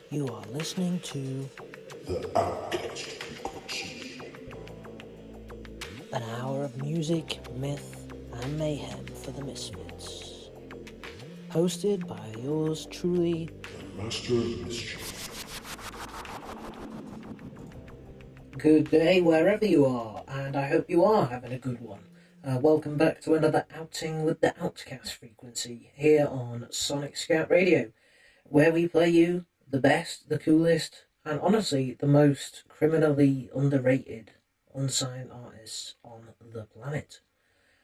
You are listening to the Outcast Frequency. An hour of music, myth, and mayhem for the misfits. Hosted by yours truly, the Master of Mischief. Good day wherever you are, and I hope you are having a good one. Welcome back to another outing with the Outcast Frequency here on Sonic Scout Radio, where we play you the best, the coolest, and honestly the most criminally underrated unsigned artists on the planet.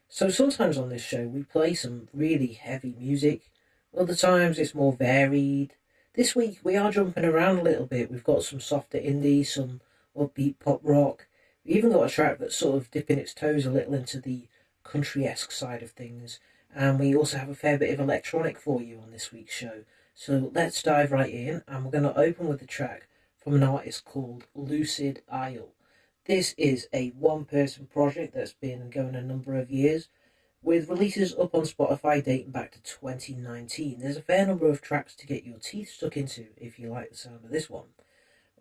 So sometimes on this show we play some really heavy music, other times it's more varied. This week we are jumping around a little bit. We've got some softer indie, some upbeat pop rock. We even got a track that's sort of dipping its toes a little into the country-esque side of things, and we also have a fair bit of electronic for you on this week's show. So let's dive right in, and we're going to open with a track from an artist called Lucid Isle. This is a one-person project that's been going a number of years, with releases up on Spotify dating back to 2019. There's a fair number of tracks to get your teeth stuck into if you like the sound of this one.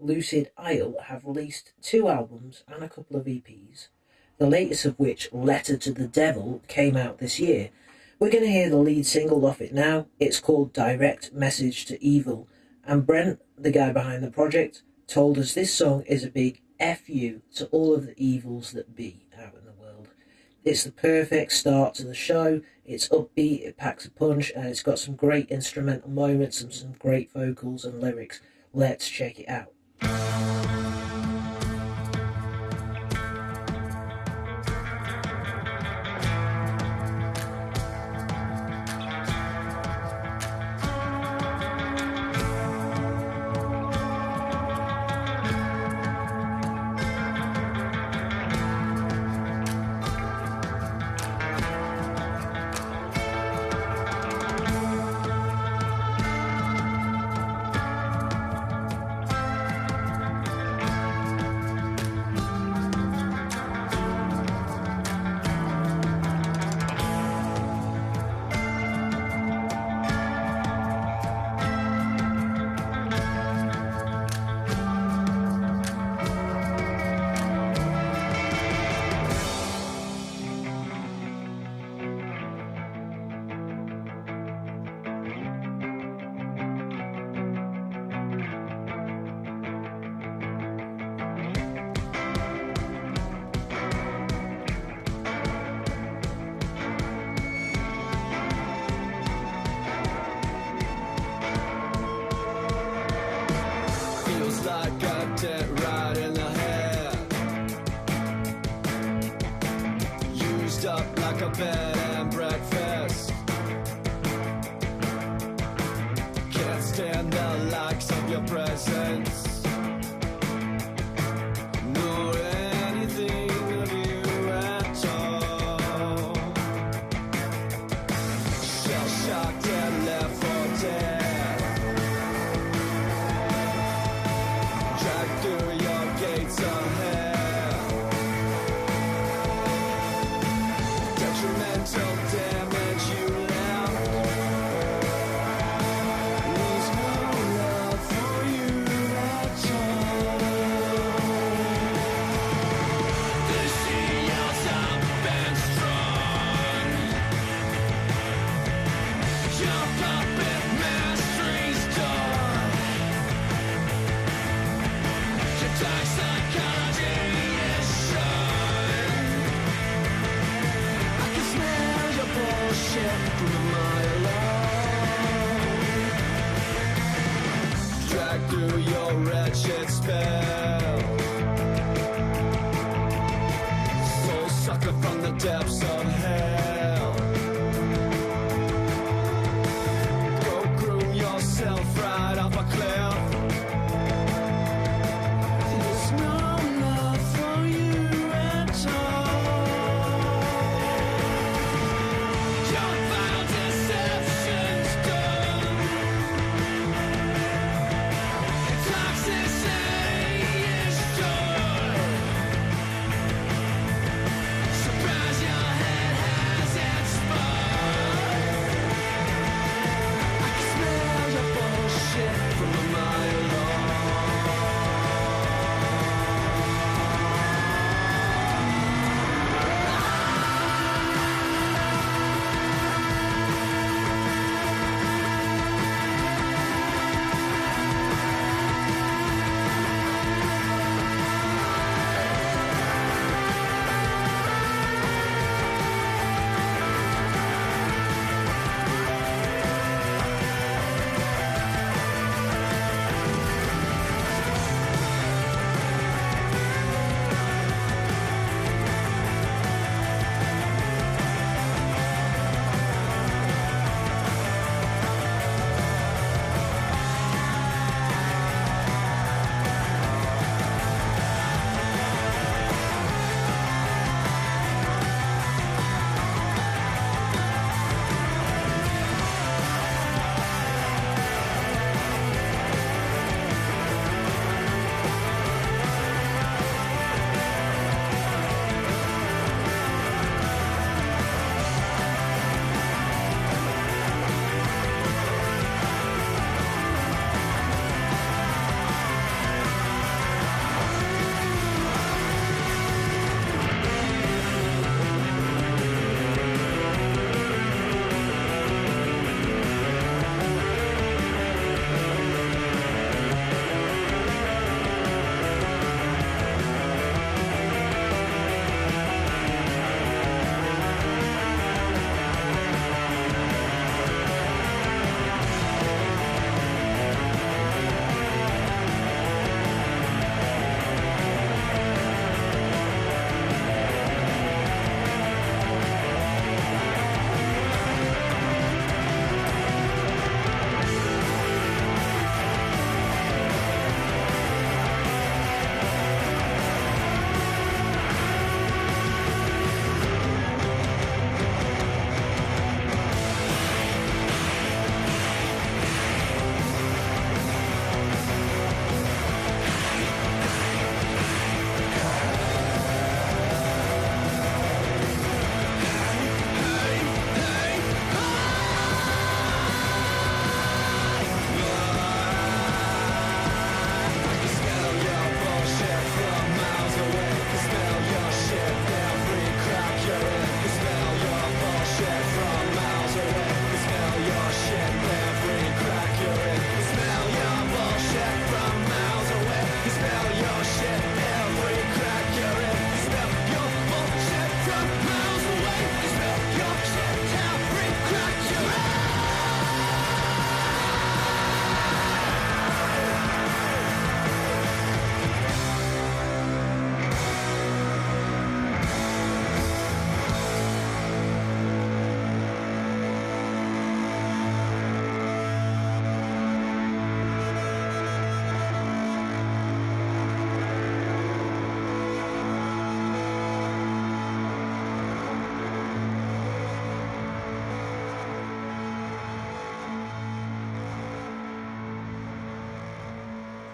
Lucid Isle have released 2 albums and a couple of EPs, the latest of which, Letter to the Devil, came out this year. We're going to hear the lead single off it now. It's called Direct Message to Evil, and Brent, the guy behind the project, told us this song is a big F you to all of the evils that be out in the world. It's the perfect start to the show. It's upbeat, it packs a punch, and it's got some great instrumental moments and some great vocals and lyrics. Let's check it out. Toxicity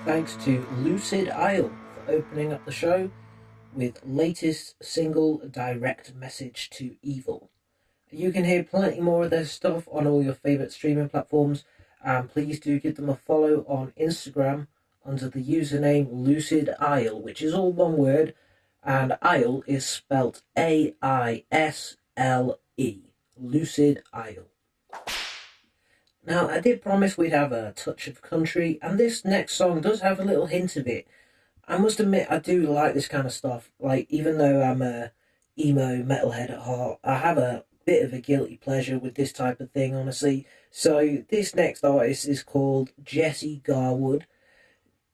Thanks to Lucid Isle for opening up the show with latest single Direct Message to Evil. You can hear plenty more of their stuff on all your favourite streaming platforms, and please do give them a follow on Instagram under the username Lucid Isle, which is all one word, and Isle is spelt Aisle. Lucid Isle. Now, I did promise we'd have a touch of country, and this next song does have a little hint of it. I must admit, I do like this kind of stuff. Like, even though I'm a emo metalhead at heart, I have a bit of a guilty pleasure with this type of thing, honestly. So, this next artist is called Jessie Garwood.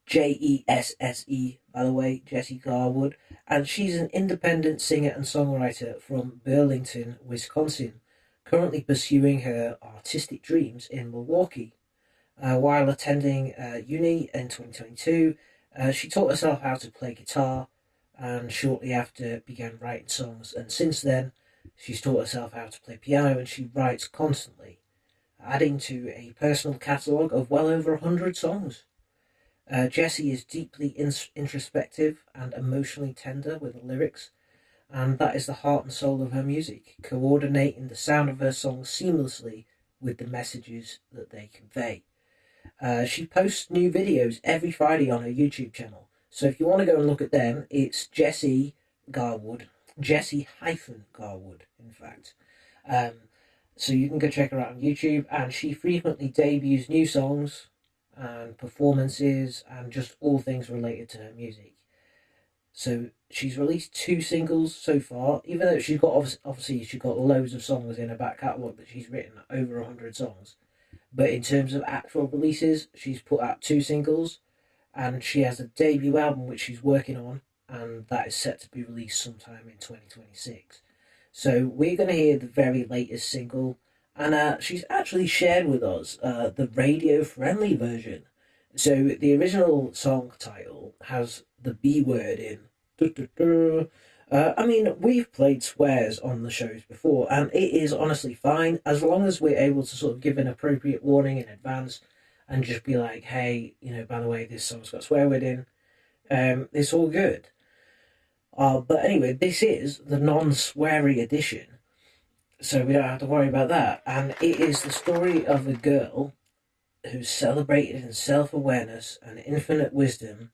Jesse, by the way, Jessie Garwood. And she's an independent singer and songwriter from Burlington, Wisconsin, currently pursuing her artistic dreams in Milwaukee. While attending uni in 2022, she taught herself how to play guitar, and shortly after began writing songs. And since then, she's taught herself how to play piano, and she writes constantly, adding to a personal catalogue of well over 100 songs. Jessie is deeply introspective and emotionally tender with the lyrics, and that is the heart and soul of her music, coordinating the sound of her songs seamlessly with the messages that they convey. She posts new videos every Friday on her YouTube channel, so if you want to go and look at them, it's Jessie Garwood, Jessie-Garwood, in fact. So you can go check her out on YouTube, and she frequently debuts new songs and performances and just all things related to her music. So she's released 2 singles so far, even though she's got obviously she's got loads of songs in her back catalogue that she's written, over 100 songs. But in terms of actual releases, she's put out 2 singles, and she has a debut album which she's working on, and that is set to be released sometime in 2026. So we're going to hear the very latest single, and she's actually shared with us the radio-friendly version. So the original song title has the B word in. I mean, we've played swears on the shows before, and it is honestly fine, as long as we're able to sort of give an appropriate warning in advance and just be like, hey, by the way, this song's got a swear word in. It's all good. But anyway, this is the non-sweary edition, so we don't have to worry about that. And it is the story of a girl who's celebrated in self-awareness and infinite wisdom,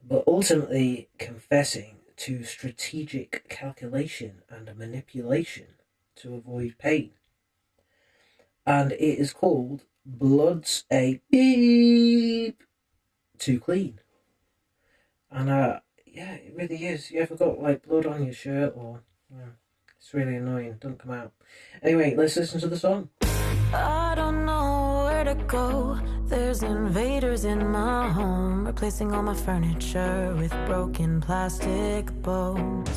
but ultimately confessing to strategic calculation and manipulation to avoid pain. And it is called Blood's a Beep Too Clean. And yeah, it really is. You ever got like blood on your shirt, or it's really annoying, don't come out. Anyway, let's listen to the song. I don't know where to go. There's invaders in my home, replacing all my furniture with broken plastic bones.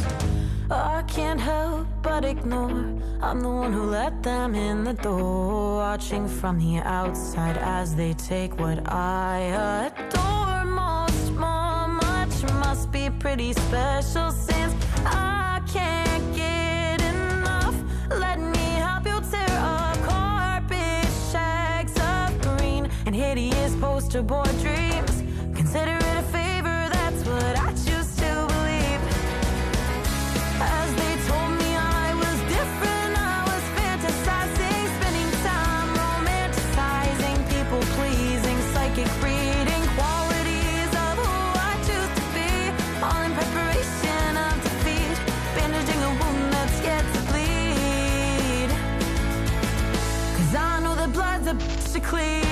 I can't help but ignore I'm the one who let them in the door, watching from the outside as they take what I adore most. Much must be pretty special, since I can't get enough. Let me help you tear up carpet, shags of green, and hideous poster board dreams. Consider it a favor, that's what I choose to believe. As they told me I was different, I was fantasizing, spending time romanticizing, people pleasing, psychic reading, qualities of who I choose to be, all in preparation of defeat, bandaging a wound that's yet to bleed. 'Cause I know the blood's a bitch to clean.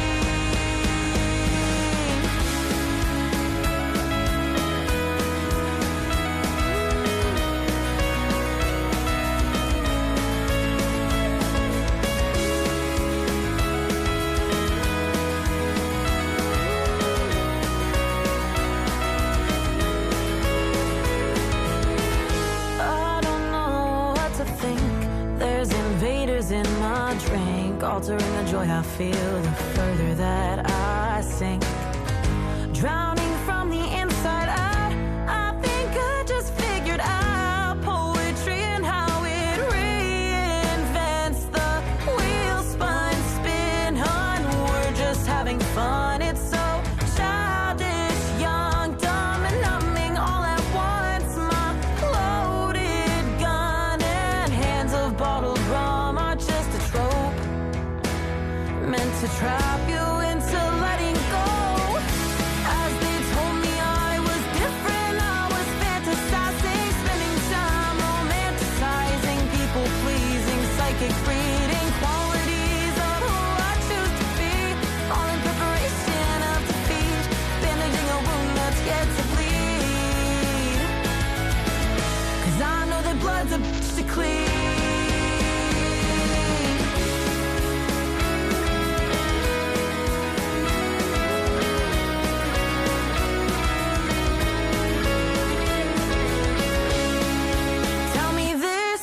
In my drink, altering the joy I feel the further that I sink, drowning from the inside out. I think I just figured out poetry and how it reinvents the wheel, spine, spin, hun. We're just having fun, it's so childish. trap you into letting go. As they told me I was different, I was fantasizing, spending time romanticizing, people pleasing, psychic reading, qualities of who I choose to be, all in preparation of defeat, bandaging a wound that's yet to bleed. 'Cause I know that blood's a bitch to clean. Tell me this,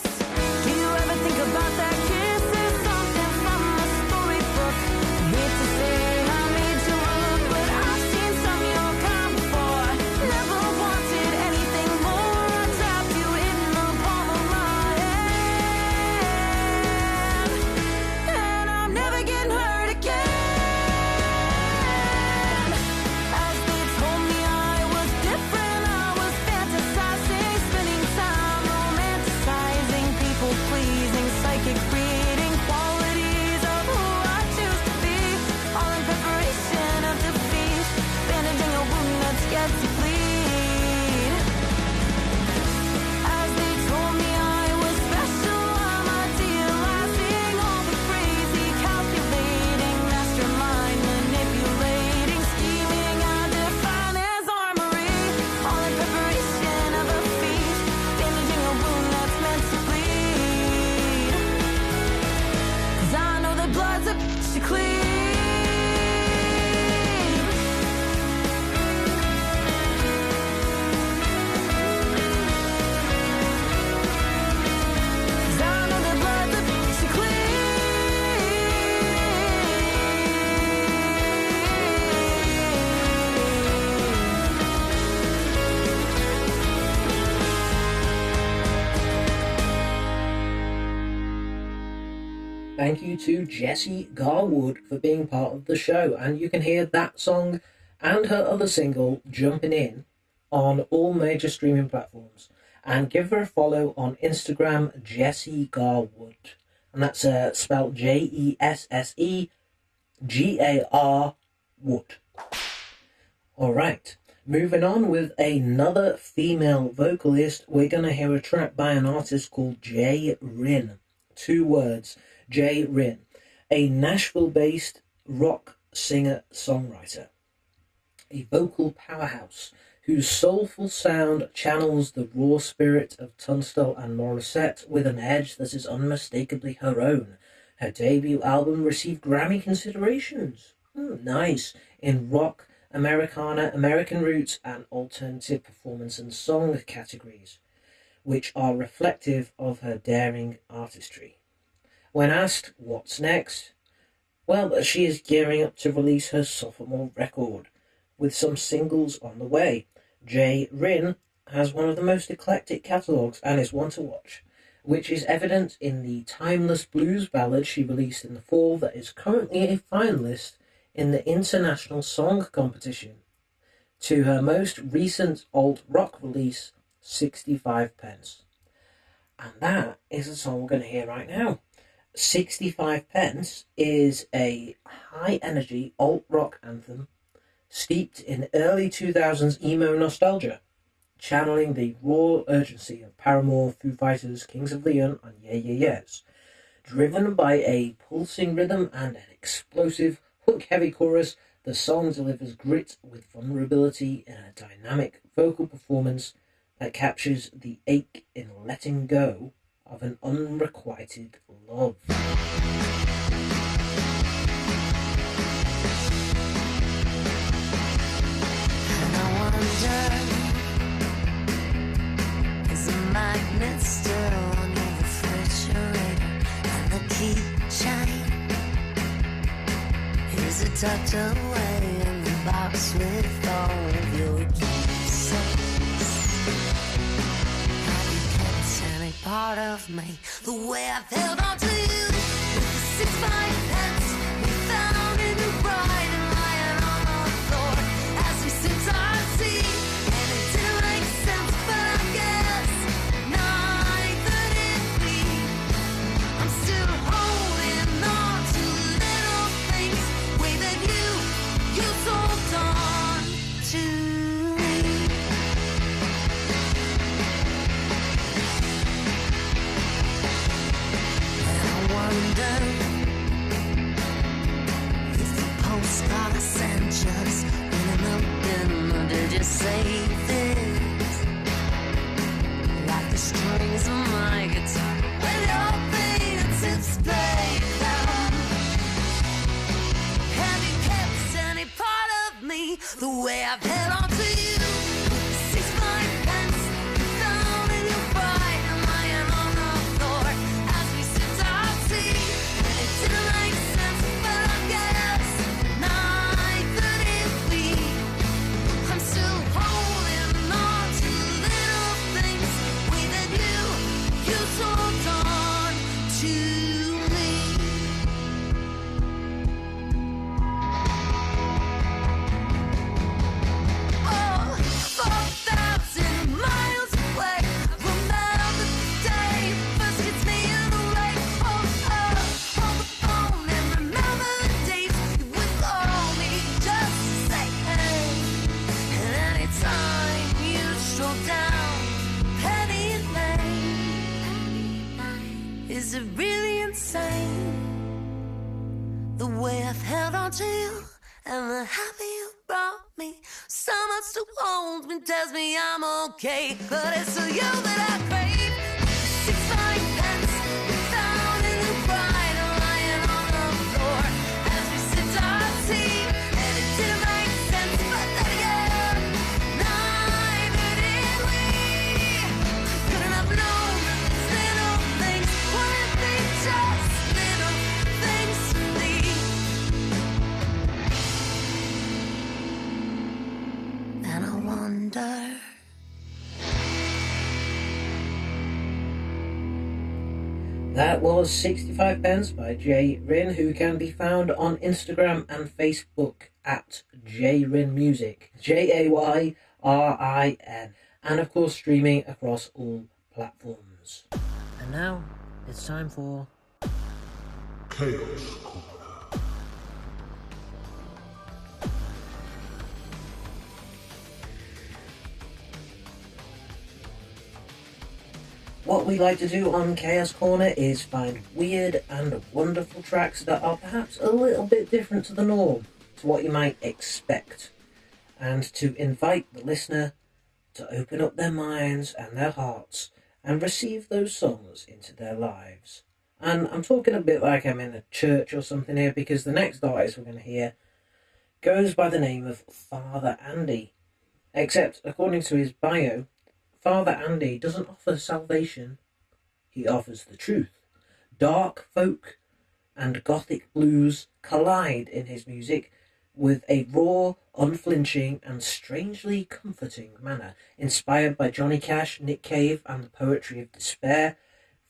do you ever think about that kiss? Is something from a storybook. Hate to say I made you look, but I've seen some your kind before. Never wanted anything more. I trapped you in the palm of my hand, and I'm never getting hurt again. As they told me I was different, I was fantasizing, spending time romanticizing, people pleasing, psychic reading, qualities of who I choose to be, all in preparation of defeat, bandaging a wound that's yet to bleed. As they told me I was special, I'm idealizing all the crazy, calculating, mastermind, manipulating, scheming, I define as armory, all in preparation of a feat, bandaging a wound that's meant to bleed. 'Cause I know that blood's a bitch to clean. 'Cause I know that blood's a bitch to Thank you to Jessie Garwood for being part of the show, and you can hear that song and her other single, Jumping In, on all major streaming platforms. And give her a follow on Instagram, Jessie Garwood, and that's spelled Jesssegar Wood. Alright, moving on with another female vocalist, we're going to hear a track by an artist called J Rin. 2 words, J Rin, a Nashville-based rock singer-songwriter, a vocal powerhouse whose soulful sound channels the raw spirit of Tunstall and Morissette with an edge that is unmistakably her own. Her debut album received Grammy considerations. Nice. In rock, Americana, American roots, and alternative performance and song categories, which are reflective of her daring artistry. When asked what's next, well, she is gearing up to release her sophomore record, with some singles on the way. J Rin has one of the most eclectic catalogues and is one to watch, which is evident in the timeless blues ballad she released in the fall that is currently a finalist in the International Song Competition, to her most recent alt-rock release, 65 Pence. And that is the song we're going to hear right now. 65 Pence is a high-energy alt-rock anthem steeped in early 2000s emo nostalgia, channeling the raw urgency of Paramore, Foo Fighters, Kings of Leon, and Yeah Yeah Yeahs. Driven by a pulsing rhythm and an explosive, hook-heavy chorus, the song delivers grit with vulnerability in a dynamic vocal performance that captures the ache in letting go of an unrequited love. And I wonder, is a magnet still on your refrigerator? And the keychain, is it tucked away in the box with all of your keepsakes? Have you kept any part of me the way I've held on to you? With the 65 pence we found in the bride and lying on the floor as we sipped our tea, and it didn't make sense, but I guess neither did we. I'm still holding on to little things just in open, or did you say this? Like the strings of my guitar, with your fingertips play down. Have you kept any part of me the way I've held on to you? 65 pence down in your pride, and lying on the floor as we sipped our tea. And it didn't make sense, but I guess neither did we. I'm still holding on to little things way that you sold on to me. Oh, 4,000 miles away, remember the day first hits me in the way. Oh, on the phone, and remember the days you would call me just to say hey. And anytime you stroll down Penny Lane, is it really insane the way I've held on to you and the happy you brought me? So much to hold me tells me I'm okay, but it's still you that I crave. 65 pence down in the pride, lying on the floor as we sipped our tea. And it didn't make sense, but then again, neither did we. Couldn't have known that these little things would be just little things to me. And I wonder. That was 65 Pence by Jay Rin, who can be found on Instagram and Facebook at JayRinMusic, JayRin, and of course streaming across all platforms. And now it's time for Chaos Corner. What we like to do on Chaos Corner is find weird and wonderful tracks that are perhaps a little bit different to the norm, to what you might expect, and to invite the listener to open up their minds and their hearts and receive those songs into their lives. And I'm talking a bit like I'm in a church or something here, because the next artist we're going to hear goes by the name of Father Andy, except according to his bio, Father Andy doesn't offer salvation, he offers the truth. Dark folk and gothic blues collide in his music with a raw, unflinching and strangely comforting manner. Inspired by Johnny Cash, Nick Cave and the poetry of despair,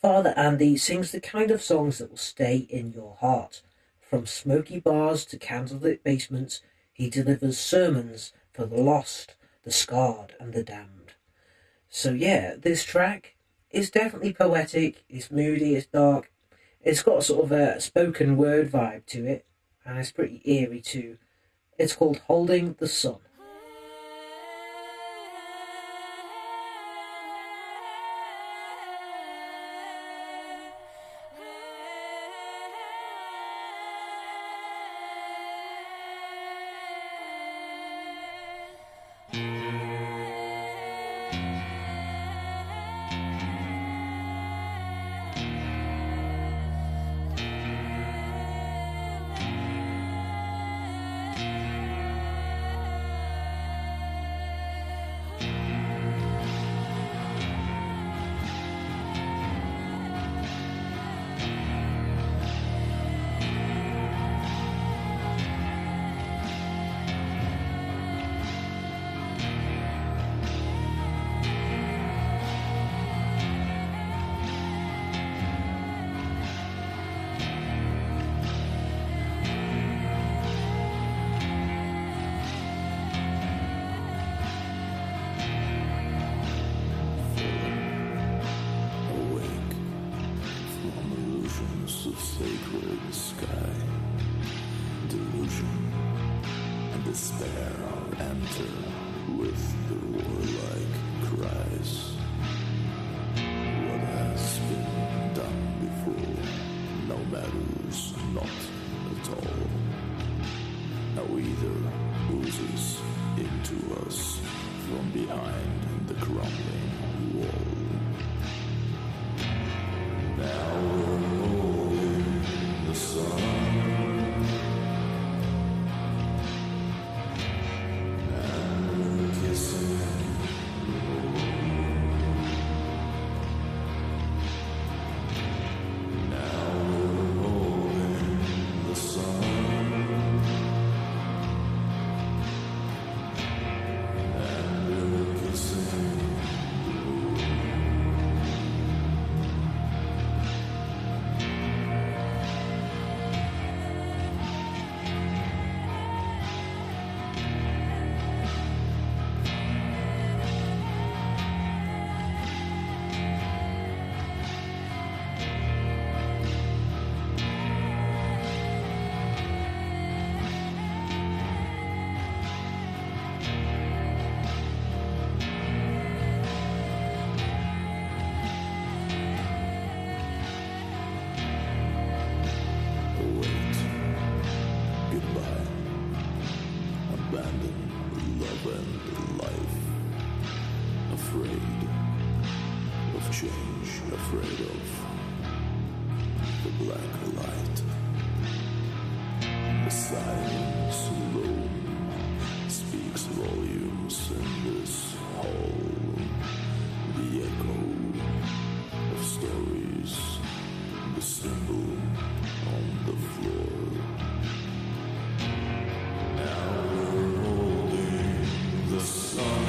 Father Andy sings the kind of songs that will stay in your heart. From smoky bars to candlelit basements, he delivers sermons for the lost, the scarred and the damned. So yeah, this track is definitely poetic, it's moody, it's dark, it's got sort of a spoken word vibe to it, and it's pretty eerie too. It's called Holding the Sun. matters not at all. Now either oozes into us from behind the crumbling wall. Now we're holding the sun, and we're kissing the moon. Now we're holding the sun, and we're kissing the moon. Wait, goodbye, abandon love and life, afraid of change, afraid of the black light. The silence alone speaks volumes in this hall. The echo of stories, the symbol on the floor. Now we're holding the sun.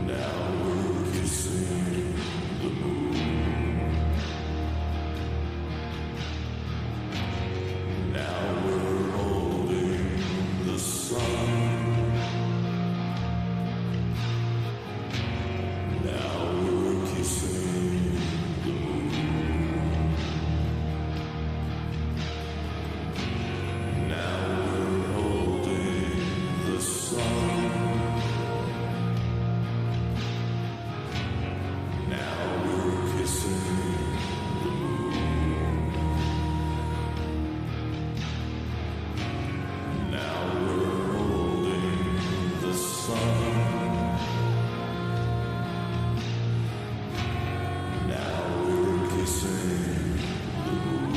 Now we're kissing the moon. Now we're holding the sun. Now we're kissing the moon. Now we're holding the sun. Now we're kissing the moon. Now we're holding the sun. Now we're kissing the moon.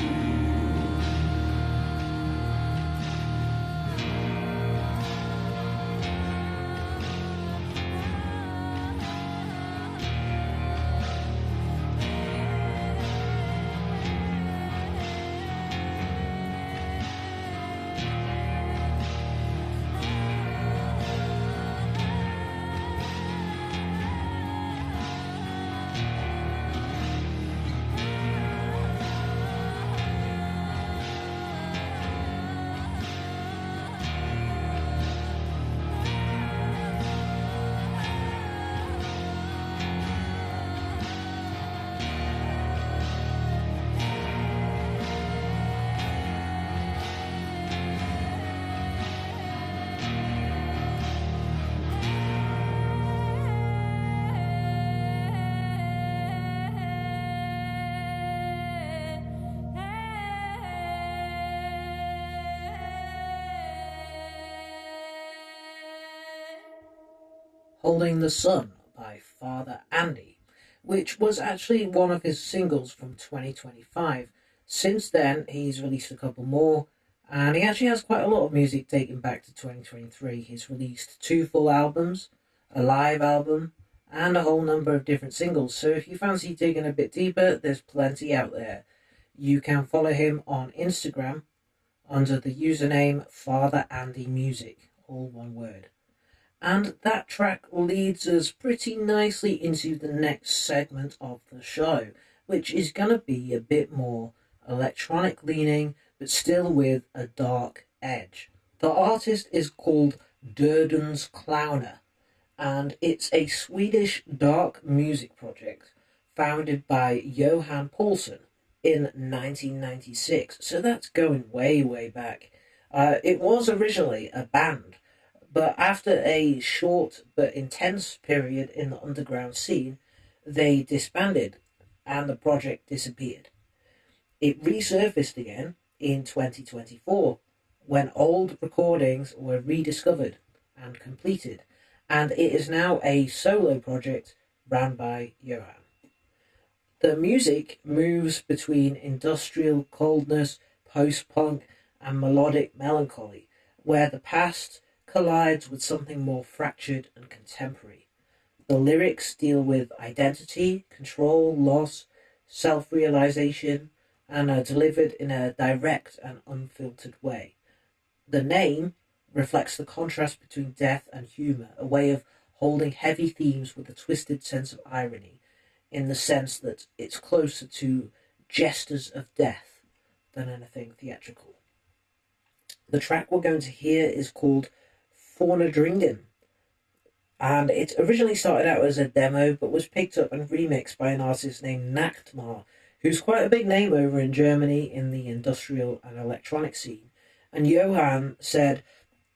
Holding the Sun by Father Andy, which was actually one of his singles from 2025. Since then, he's released a couple more, and he actually has quite a lot of music dating back to 2023. He's released 2 full albums, a live album, and a whole number of different singles. So if you fancy digging a bit deeper, there's plenty out there. You can follow him on Instagram under the username Father Andy Music, all one word. And that track leads us pretty nicely into the next segment of the show, which is going to be a bit more electronic leaning, but still with a dark edge. The artist is called Dödens Clowner, and it's a Swedish dark music project founded by Johan Paulsson in 1996. So that's going way, way back. It was originally a band, but after a short but intense period in the underground scene, they disbanded and the project disappeared. It resurfaced again in 2024 when old recordings were rediscovered and completed, and it is now a solo project run by Johan. The music moves between industrial coldness, post-punk, and melodic melancholy, where the past collides with something more fractured and contemporary. The lyrics deal with identity, control, loss, self-realization, and are delivered in a direct and unfiltered way. The name reflects the contrast between death and humour, a way of holding heavy themes with a twisted sense of irony, in the sense that it's closer to Jesters of Death than anything theatrical. The track we're going to hear is called Fornadringen, and it originally started out as a demo but was picked up and remixed by an artist named Nachtmar, who's quite a big name over in Germany in the industrial and electronic scene. And Johan said,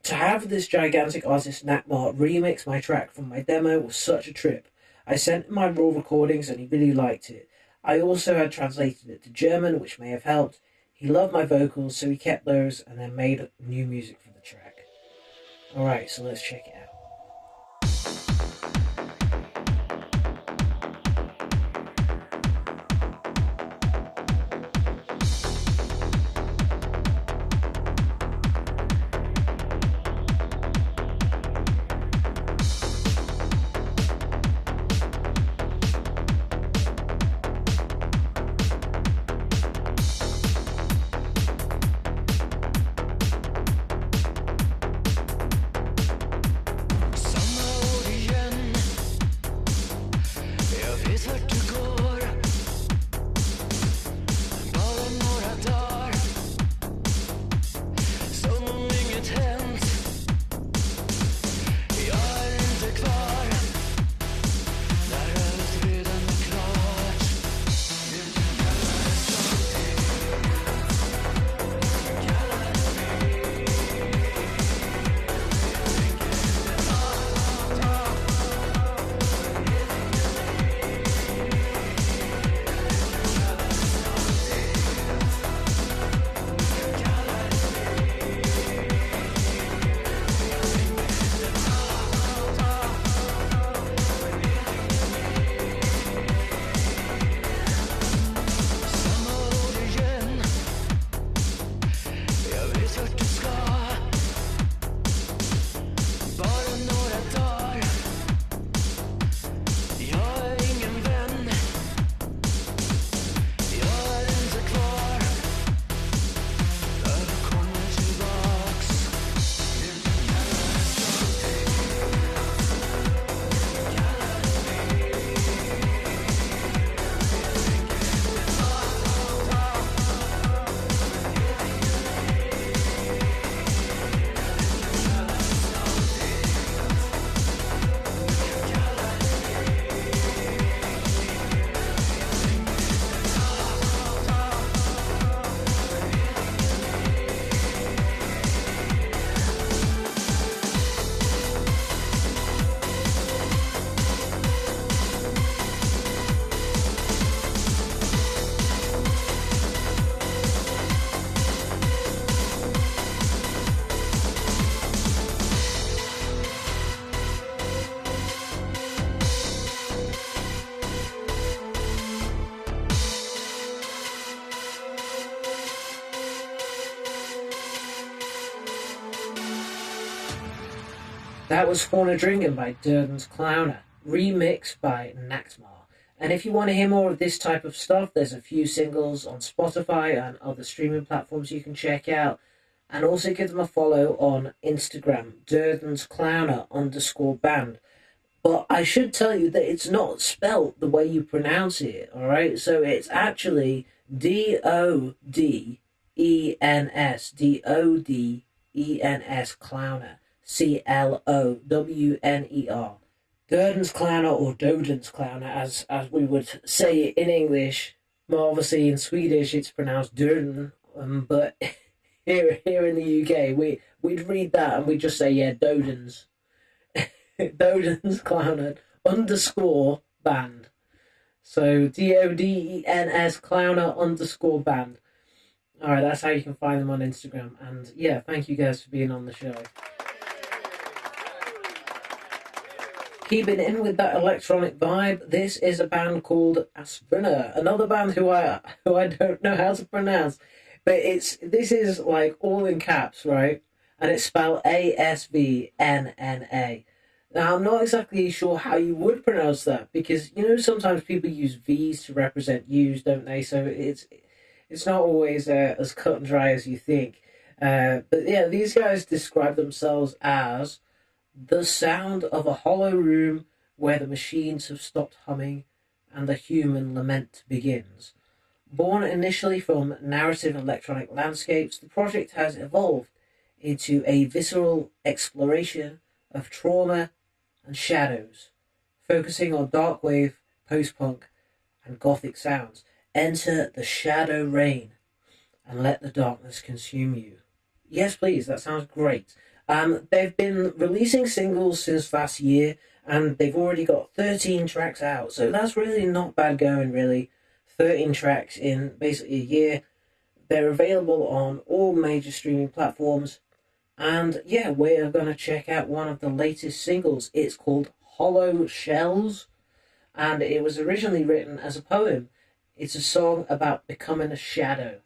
"To have this gigantic artist Nachtmar remix my track from my demo was such a trip. I sent him my raw recordings and he really liked it. I also had translated it to German, which may have helped. He loved my vocals, so he kept those and then made new music for the track." Alright, so let's check it out. That was Fornadringen by Durden's Clowner, remixed by Nachtmar. And if you want to hear more of this type of stuff, there's a few singles on Spotify and other streaming platforms you can check out. And also give them a follow on Instagram, Durden's Clowner _band. But I should tell you that it's not spelt the way you pronounce it, alright? So it's actually D-O-D-E-N-S, D-O-D-E-N-S, Clowner. C-L-O-W-N-E-R. Durden's Clowner, or Doden's Clowner, as we would say it in English. Well, obviously in Swedish it's pronounced Durden, but here in the UK we'd read that and we'd just say, yeah, Doden's. Doden's Clowner _band. So D-O-D-E-N-S Clowner _band. Alright, that's how you can find them on Instagram. And yeah, thank you guys for being on the show. Keeping in with that electronic vibe, this is a band called Asvruna, another band who I don't know how to pronounce, but this is like all in caps, right? And it's spelled ASVNNA. Now, I'm not exactly sure how you would pronounce that, because, you know, sometimes people use V's to represent U's, don't they? So it's not always as cut and dry as you think. But yeah, these guys describe themselves as the sound of a hollow room where the machines have stopped humming and the human lament begins. Born initially from narrative electronic landscapes, the project has evolved into a visceral exploration of trauma and shadows, focusing on darkwave, post-punk, and gothic sounds. Enter the shadow reign and let the darkness consume you. Yes, please, that sounds great. They've been releasing singles since last year, and they've already got 13 tracks out, so that's really not bad going, really. 13 tracks in basically a year. They're available on all major streaming platforms, and yeah, we're going to check out one of the latest singles. It's called Hollow Shells, and it was originally written as a poem. It's a song about becoming a shadow,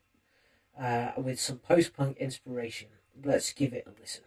with some post-punk inspiration. Let's give it a listen.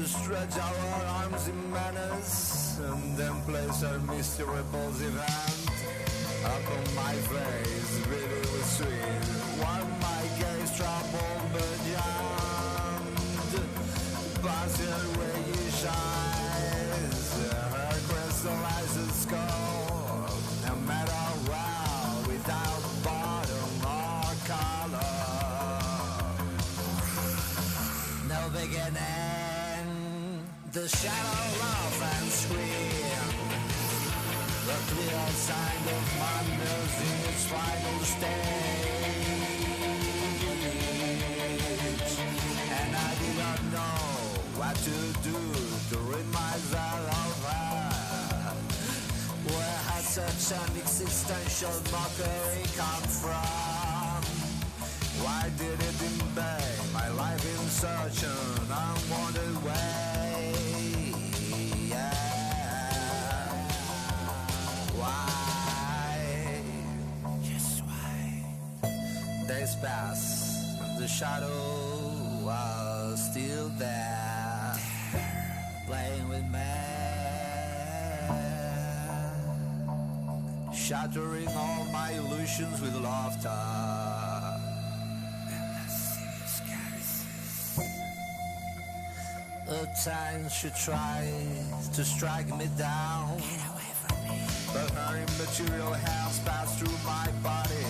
Stretch our arms in menace, and then place our Mr. Repulsive hand upon my face, really with sweet, while my gaze troubled but jammed. Passing where you shines, her crystallizes skull, a metal well without bottom or color. No beginning. The shadow laughs and screams, the clear sign of madness in its final stage. And I did not know what to do to rid myself of her. Where had such an existential mockery come from? Why did it invade my life in such an unwanted way? Days pass, the shadow was still there, playing with me, shattering all my illusions with laughter. At times she tries to strike me down, but her immaterial hands pass through my body,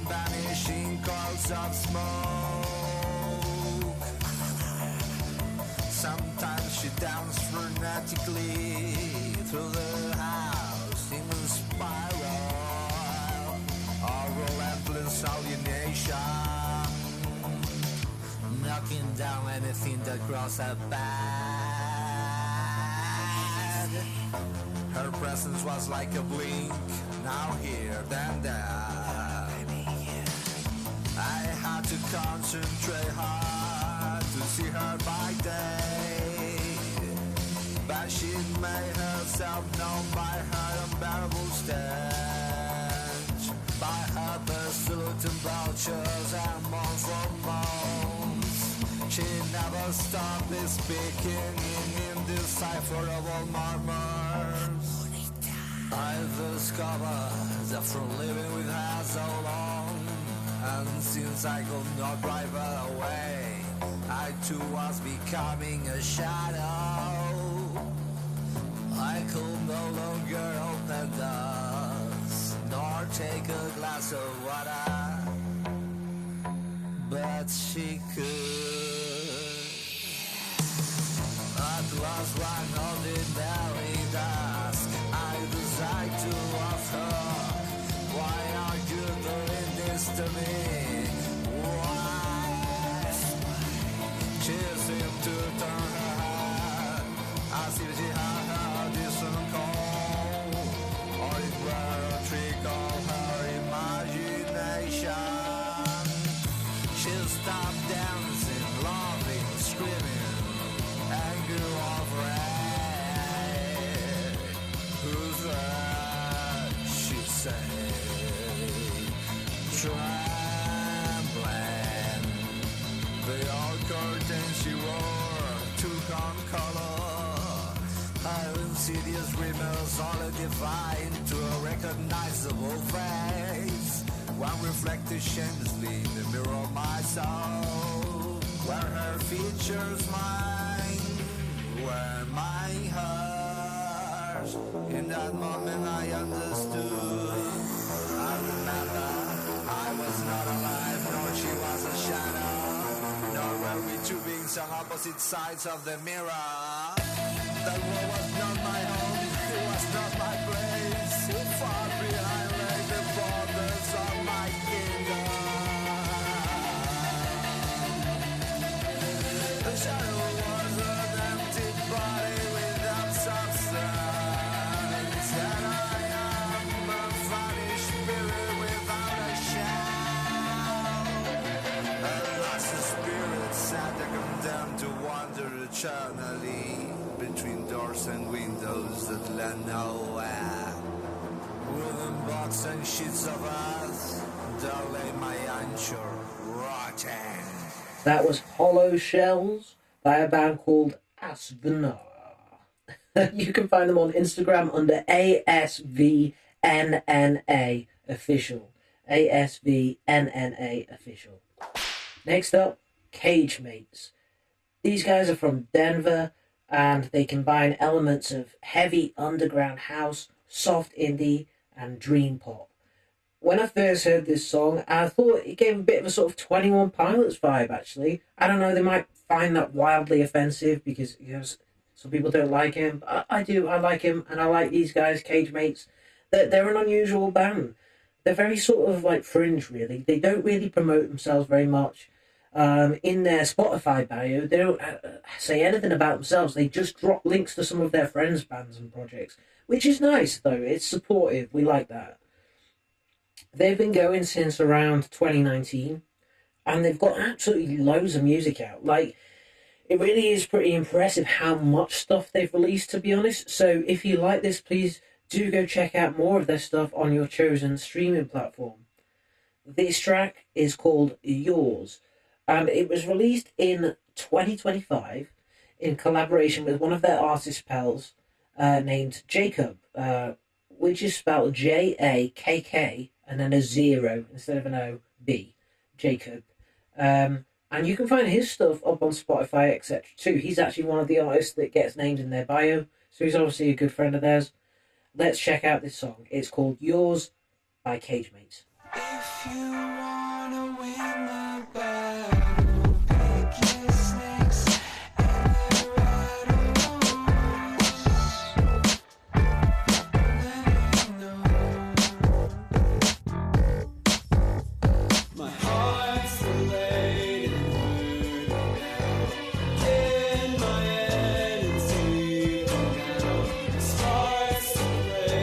vanishing clouds of smoke. Sometimes she dances frenetically through the house in a spiral of relentless alienation, knocking down anything that crosses her path. essence was like a blink, now here, then there. I had to concentrate hard to see her by day, but she made herself known by her unbearable stench, by her pursuit and vultures and mournful moans. She never stopped speaking in indecipherable murmurs. I've discovered that from living with her so long, and since I could not drive her away, I too was becoming a shadow. I could no longer open doors, nor take a glass of water, but she could. At last one ordinary dusk, I decide to ask her, why are you doing this to me? Why? She seemed to turn her head, as if she had heard distant call, or it were a trick of her imagination. She stopped dancing, laughing, screaming, and grew off red. Who's that? She said, trembling. The old curtain she wore took on color. Her insidious rimmels all divine to a recognizable face. One reflected shamelessly in the mirror of my soul, where her features mine, were my hers. In that moment I understood. I remember I was not alive, nor she was a shadow, nor were we two beings on opposite sides of the mirror. That world was not my home, it was not my place. Far behind lay the borders of my kingdom. The shadow was an empty body without substance, and I am a vanished spirit without a shadow. A lost spirit sad and condemned to wander eternally between doors and windows that led nowhere. Wooden box and sheets of earth, there lay my anchor, rotten. That was Hollow Shells by a band called Asvnar. You can find them on Instagram under ASVNNA Official. ASVNNA Official. Next up, Cage Mates. These guys are from Denver, and they combine elements of heavy underground house, soft indie, and dream pop. When I first heard this song, I thought it gave a bit of a sort of 21 Pilots vibe, actually. I don't know, they might find that wildly offensive because, you know, some people don't like him. But I do, I like him, and I like these guys, Cage Mates. They're an unusual band. They're very sort of like fringe, really. They don't really promote themselves very much. In their Spotify bio, they don't say anything about themselves. They just drop links to some of their friends' bands and projects, which is nice, though. It's supportive. We like that. They've been going since around 2019, and they've got absolutely loads of music out. Like, it really is pretty impressive how much stuff they've released, to be honest. So if you like this, please do go check out more of their stuff on your chosen streaming platform. This track is called Yours, and it was released in 2025 in collaboration with one of their artist pals named Jacob, which is spelled Jakk and then a 0 instead of an O-B, Jacob. And you can find his stuff up on Spotify, etc. too. He's actually one of the artists that gets named in their bio, so he's obviously a good friend of theirs. Let's check out this song. It's called Yours by Cage Mates. If you wanna win the battle, pick your snakes and the right ones. Let me know. My heart's delayed and hurting now. In my head it's deep now. This heart's delayed.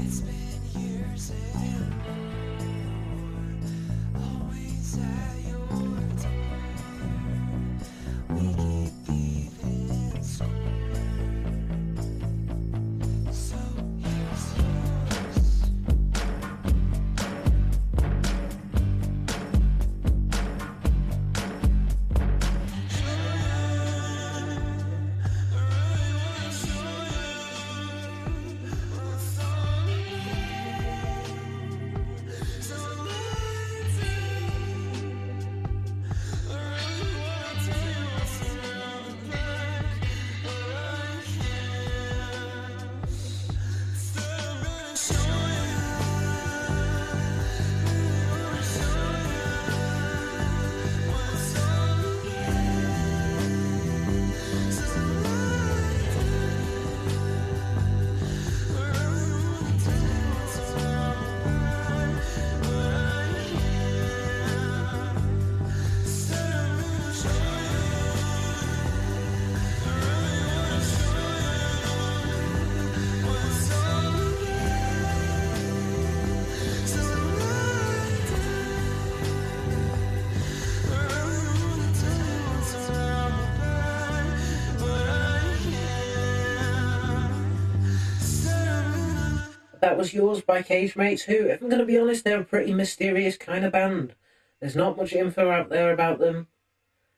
It's been years and more, always at your door. We keep keeping score. So here's yours. That was Yours by Cage Mates, who, if I'm going to be honest, they're a pretty mysterious kind of band. There's not much info out there about them,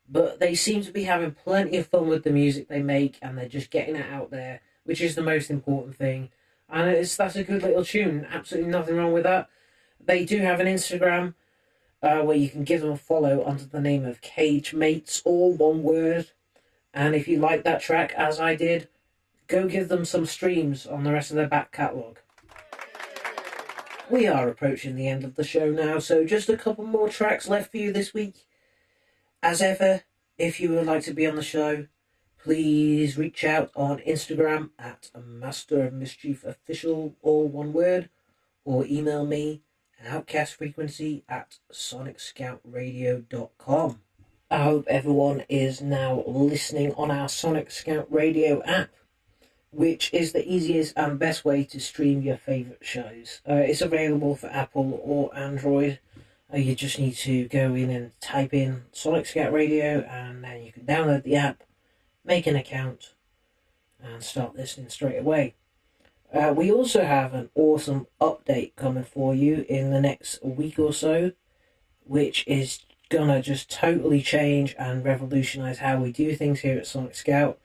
but they seem to be having plenty of fun with the music they make, and they're just getting it out there, which is the most important thing. And that's a good little tune, absolutely nothing wrong with that. They do have an Instagram where you can give them a follow under the name of Cage Mates, all one word. And if you like that track, as I did, go give them some streams on the rest of their back catalogue. We are approaching the end of the show now, so just a couple more tracks left for you this week. As ever, if you would like to be on the show, please reach out on Instagram at Master of Mischief Official, all one word, or email me at outcastfrequency at sonicscoutradio.com. I hope everyone is now listening on our Sonic Scout Radio app, which is the easiest and best way to stream your favourite shows. It's available for Apple or Android. You just need to go in and type in Sonic Scout Radio, and then you can download the app, make an account, and start listening straight away. We also have an awesome update coming for you in the next week or so, which is gonna just totally change and revolutionise how we do things here at Sonic Scout,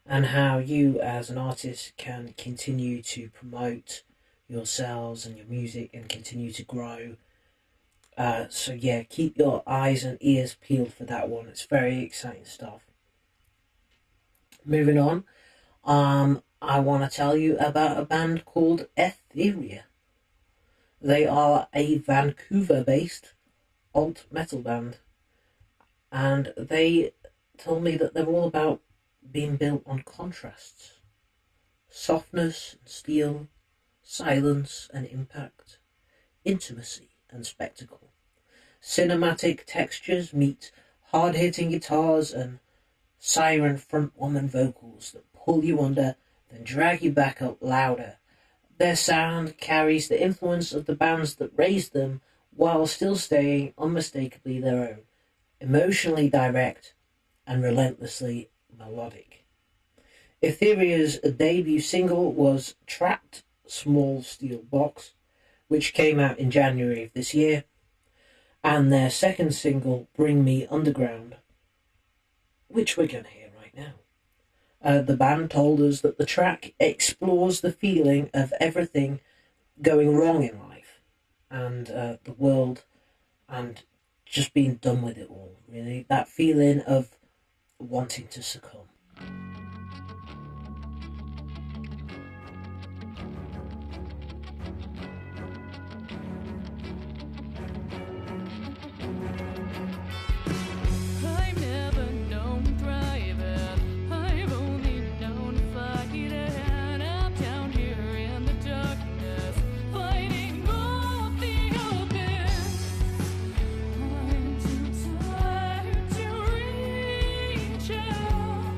and how you as an artist can continue to promote yourselves and your music and continue to grow. So yeah, keep your eyes and ears peeled for that one. It's very exciting stuff. Moving on, I want to tell you about a band called Etheria. They are a Vancouver-based alt metal band, and they told me that they're all about being built on contrasts, softness and steel, silence and impact, intimacy and spectacle. Cinematic textures meet hard-hitting guitars and siren frontwoman vocals that pull you under, then drag you back up louder. Their sound carries the influence of the bands that raised them while still staying unmistakably their own, emotionally direct and relentlessly melodic. Etheria's debut single was Trapped Small Steel Box, which came out in January of this year, and their second single, Bring Me Underground, which we're going to hear right now. The band told us that the track explores the feeling of everything going wrong in life and the world, and just being done with it all, really. That feeling of wanting to succumb. I've never known thriving, I've only known fighting. I'm down here in the darkness, fighting off the abyss. I'm too tired to reach out.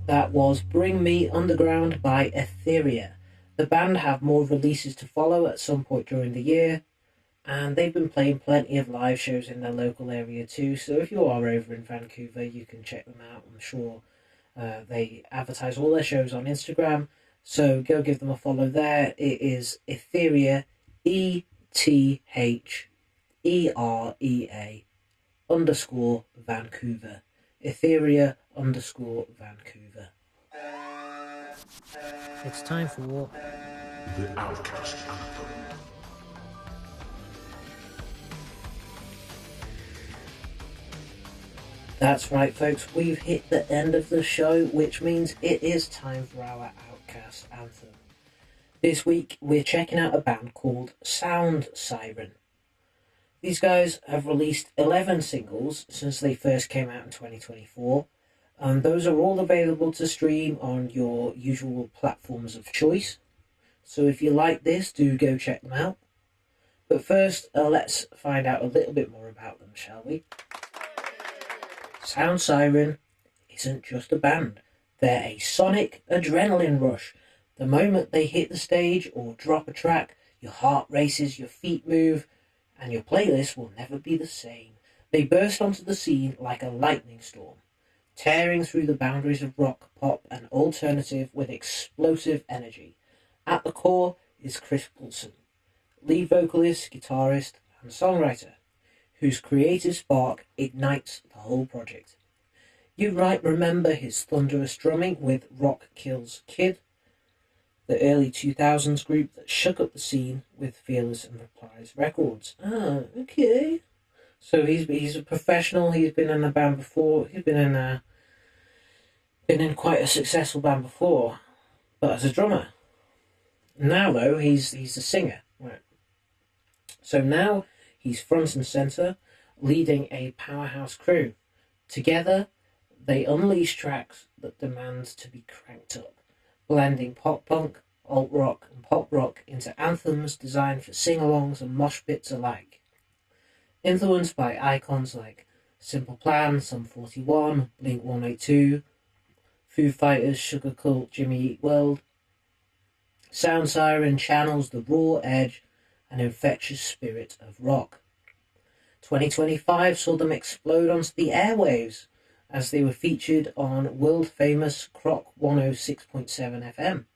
That was Bring Me Underground by Etheria. The band have more releases to follow at some point during the year, and they've been playing plenty of live shows in their local area too, so if you are over in Vancouver you can check them out. I'm sure they advertise all their shows on Instagram, so go give them a follow there. It is Etheria, ETHEREA _Vancouver. Etheria_Vancouver. It's time for The Outcast Anthem. That's right, folks, we've hit the end of the show, which means it is time for our Outcast Anthem. This week, we're checking out a band called Sound Siren. These guys have released 11 singles since they first came out in 2024, and those are all available to stream on your usual platforms of choice. So if you like this, do go check them out. But first, let's find out a little bit more about them, shall we? Sound Siren isn't just a band. They're a sonic adrenaline rush. The moment they hit the stage or drop a track, your heart races, your feet move, and your playlist will never be the same. They burst onto the scene like a lightning storm, tearing through the boundaries of rock, pop, and alternative with explosive energy. At the core is Chris Poulson, lead vocalist, guitarist, and songwriter, whose creative spark ignites the whole project. You might remember his thunderous drumming with Rock Kills Kid, the early 2000s group that shook up the scene with Fearless and Reprise Records. Ah, okay. So he's a professional. He's been in a band before. He's been in quite a successful band before, but as a drummer. Now though, he's a singer. Right. So now he's front and centre, leading a powerhouse crew. Together, they unleash tracks that demand to be cranked up, blending pop-punk, alt-rock and pop-rock into anthems designed for sing-alongs and mosh pits alike. influenced by icons like Simple Plan, Sum 41, Blink-182, Foo Fighters, Sugar Cult, Jimmy Eat World. Sound Siren channels the raw edge and infectious spirit of rock. 2025 saw them explode onto the airwaves as they were featured on world-famous Croc 106.7 FM.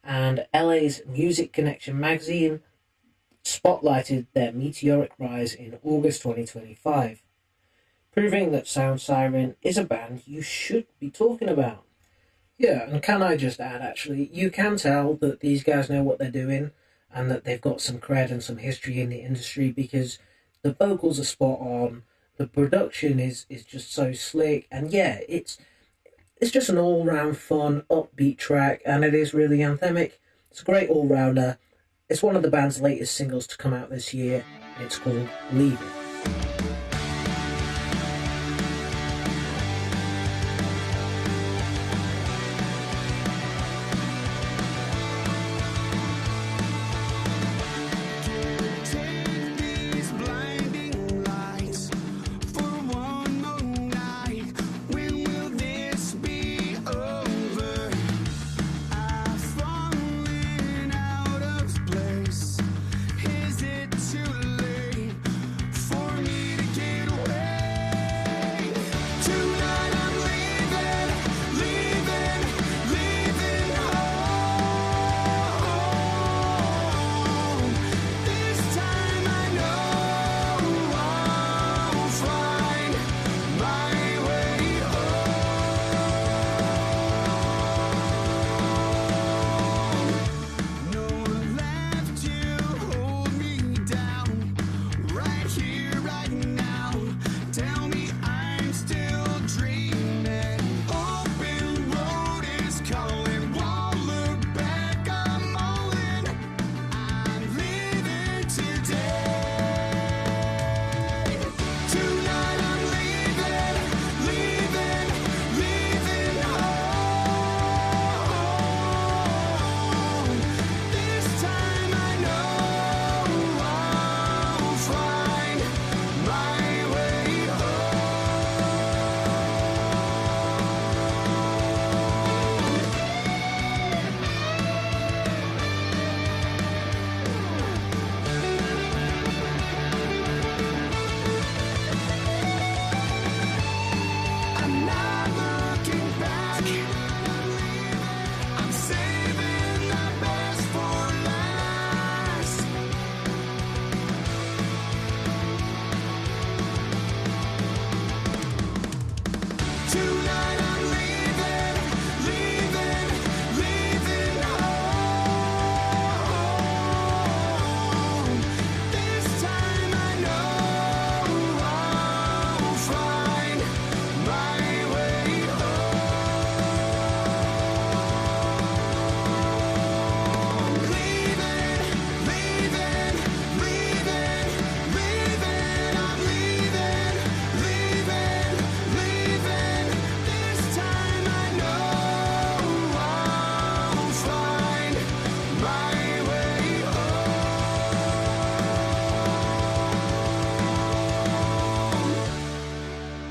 And LA's Music Connection magazine spotlighted their meteoric rise in August 2025, proving that Sound Siren is a band you should be talking about. Yeah, and can I just add, actually, you can tell that these guys know what they're doing and that they've got some cred and some history in the industry, because the vocals are spot on, the production is just so slick, and yeah, it's just an all-round fun, upbeat track, and it is really anthemic. It's a great all-rounder. It's one of the band's latest singles to come out this year. It's called Leave It.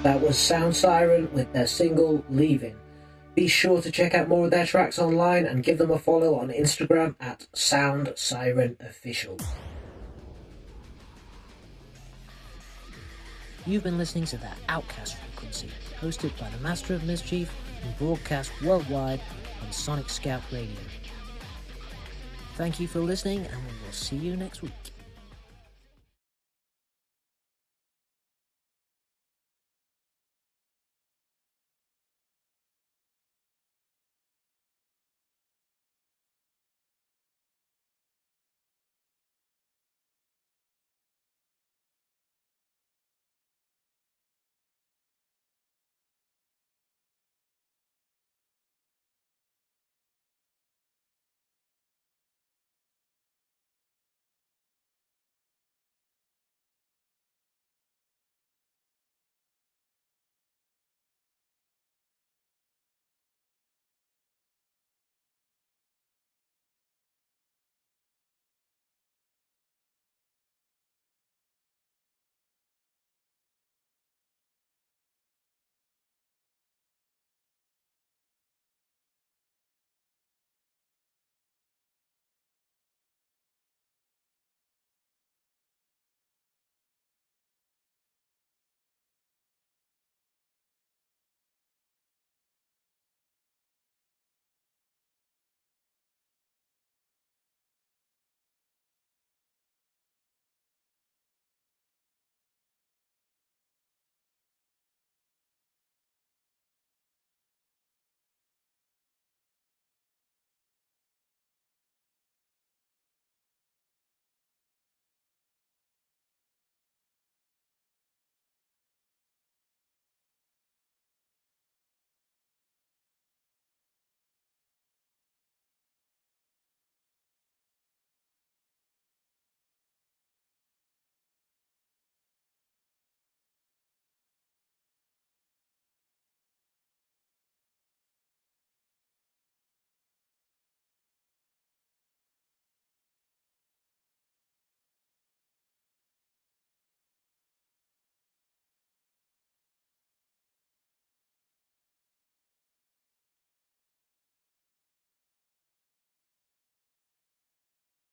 That was Sound Siren with their single Leaving. Be sure to check out more of their tracks online and give them a follow on Instagram at Sound Siren Official. You've been listening to the Outcast Frequency, hosted by the Master of Mischief and broadcast worldwide on Sonic Scout Radio. Thank you for listening, and we will see you next week.